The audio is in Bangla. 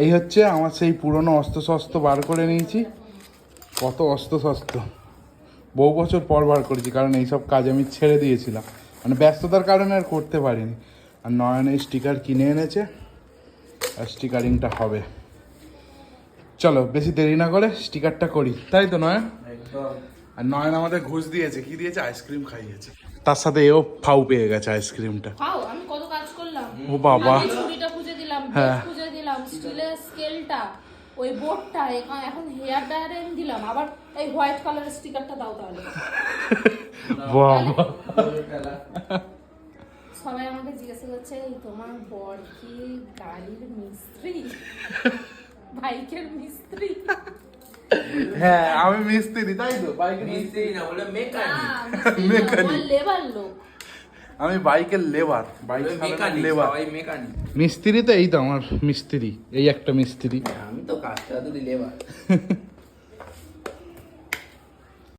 এই হচ্ছে আমার সেই পুরনো অস্ত্র শস্ত্র বার করে নিয়েছি। কত অস্ত্র শস্ত্র বহু বছর পর বার করেছি, কারণ এইসব কাজ আমি ছেড়ে দিয়েছিলাম, মানে ব্যস্ততার কারণে আর করতে পারিনি। আর নয়ন এই স্টিকার কিনে এনেছে, আর স্টিকারিংটা হবে। চলো বেশি দেরি না করে স্টিকারটা করি, তাই তো নয়ন? আর নয়ন আমাদের ঘুষ দিয়েছে, কি দিয়েছে? আইসক্রিম খাইয়েছে। তার সাথে এও ফাউ পেয়ে গেছে আইসক্রিমটা। খাও, আমি কত কাজ করলাম। ও বাবা, আমি ছুরিটা খুঁজে দিলাম, হ্যাঁ। বেশ খুঁজে দিলাম, স্টিলের স্কেলটা, ওই বোর্ডটা, এখন হেয়ার ড্রায়ার এনে দিলাম, আবার এই হোয়াইট কালারের স্টিকারটা দাও তাহলে। বাবা সবাই আমাকে জিজ্ঞাসা করছে, এই তোমার বর কি গাড়ির মিস্ত্রি, বাইকের মিস্ত্রি? হ্যাঁ আমি মিস্ত্রি, তাই তো? বাইকের মিস্ত্রি না, বলে মেকানিক। মেকানিক, লেবার লোক। আমি বাইকের লেবার, বাইক মেকানিক, লেবার। সবাই মেকানিক। মিস্ত্রি তো এই তো আমার মিস্ত্রি, এই একটা মিস্ত্রি। আমি তো কাজটা তো লেবার।